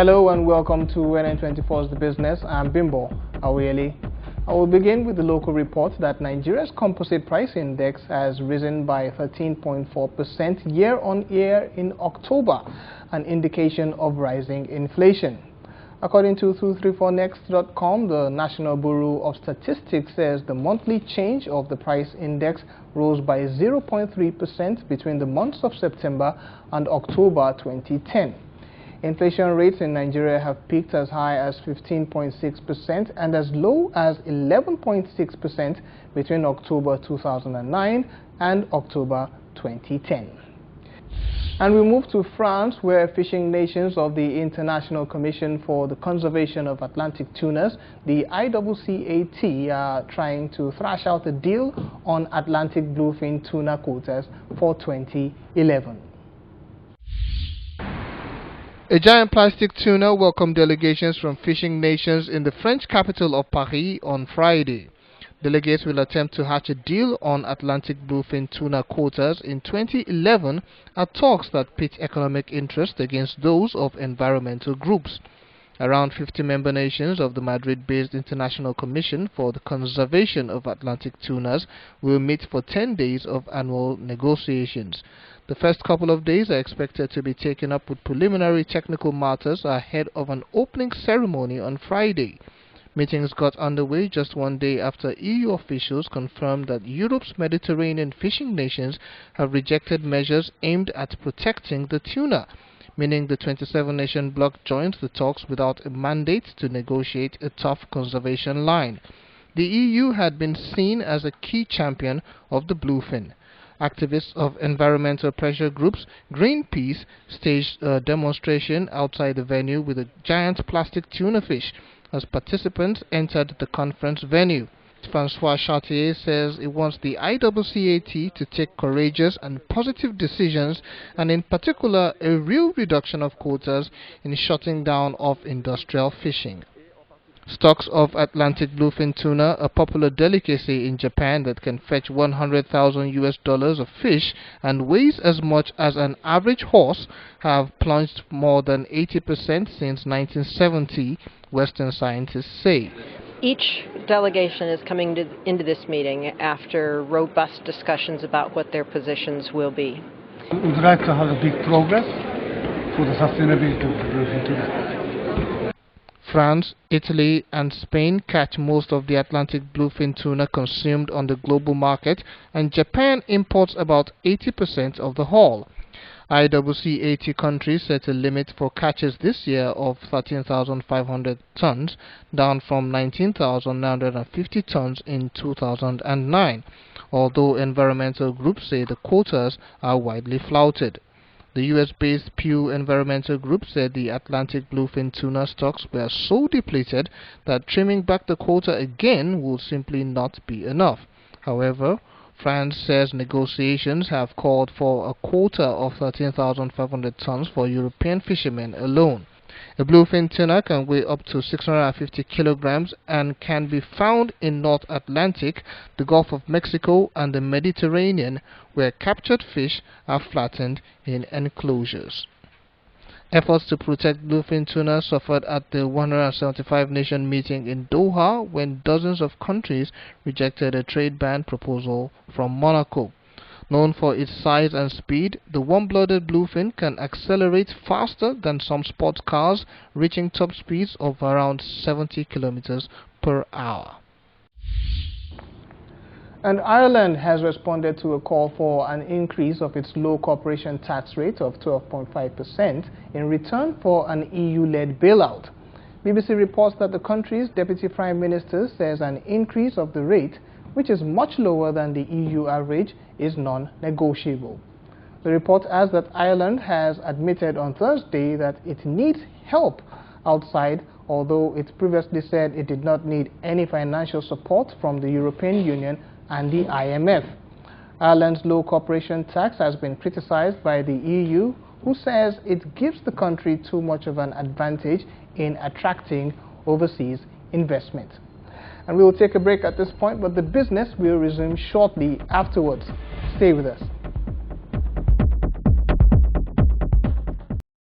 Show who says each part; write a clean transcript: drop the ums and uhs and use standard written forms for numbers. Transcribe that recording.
Speaker 1: Hello and welcome to NN24's The Business. I'm Bimbo, Awoyele. I will begin with the local report that Nigeria's composite price index has risen by 13.4% year-on-year in October, an indication of rising inflation. According to 234next.com, the National Bureau of Statistics says the monthly change of the price index rose by 0.3% between the months of September and October 2010. Inflation rates in Nigeria have peaked as high as 15.6% and as low as 11.6% between October 2009 and October 2010. And we move to France, where fishing nations of the International Commission for the Conservation of Atlantic Tunas, the IWCAT, are trying to thrash out a deal on Atlantic bluefin tuna quotas for 2011. A giant plastic tuna welcomed delegations from fishing nations in the French capital of Paris on Friday. Delegates will attempt to hatch a deal on Atlantic bluefin tuna quotas in 2011 at talks that pit economic interest against those of environmental groups. Around 50 member nations of the Madrid-based International Commission for the Conservation of Atlantic Tunas will meet for 10 days of annual negotiations. The first couple of days are expected to be taken up with preliminary technical matters ahead of an opening ceremony on Friday. Meetings got underway just one day after EU officials confirmed that Europe's Mediterranean fishing nations have rejected measures aimed at protecting the tuna, meaning the 27-nation bloc joins the talks without a mandate to negotiate a tough conservation line. The EU had been seen as a key champion of the bluefin. Activists of environmental pressure groups Greenpeace staged a demonstration outside the venue with a giant plastic tuna fish as participants entered the conference venue. Francois Chartier says he wants the IWCAT to take courageous and positive decisions, and in particular a real reduction of quotas in shutting down of industrial fishing. Stocks of Atlantic bluefin tuna, a popular delicacy in Japan that can fetch $100,000 of fish and weighs as much as an average horse, have plunged more than 80% since 1970, Western scientists say.
Speaker 2: Each delegation is coming into this meeting after robust discussions about what their positions will be.
Speaker 3: We would like to have a big progress for the sustainability of the bluefin tuna.
Speaker 1: France, Italy and Spain catch most of the Atlantic bluefin tuna consumed on the global market, and Japan imports about 80% of the haul. IWCAT countries set a limit for catches this year of 13,500 tons, down from 19,950 tons in 2009, although environmental groups say the quotas are widely flouted. The US-based Pew Environmental Group said the Atlantic bluefin tuna stocks were so depleted that trimming back the quota again will simply not be enough. However, France says negotiations have called for a quota of 13,500 tons for European fishermen alone. A bluefin tuna can weigh up to 650 kilograms and can be found in North Atlantic, the Gulf of Mexico and the Mediterranean, where captured fish are flattened in enclosures. Efforts to protect bluefin tuna suffered at the 175-nation meeting in Doha when dozens of countries rejected a trade ban proposal from Monaco. Known for its size and speed, the warm-blooded bluefin can accelerate faster than some sports cars, reaching top speeds of around 70 kilometers per hour. And Ireland has responded to a call for an increase of its low corporation tax rate of 12.5% in return for an EU-led bailout. BBC reports that the country's Deputy Prime Minister says an increase of the rate, which is much lower than the EU average, is non-negotiable. The report adds that Ireland has admitted on Thursday that it needs help outside, although it previously said it did not need any financial support from the European Union and the IMF. Ireland's low corporation tax has been criticized by the EU, who says it gives the country too much of an advantage in attracting overseas investment. And we will take a break at this point, but the business will resume shortly afterwards. Stay with us.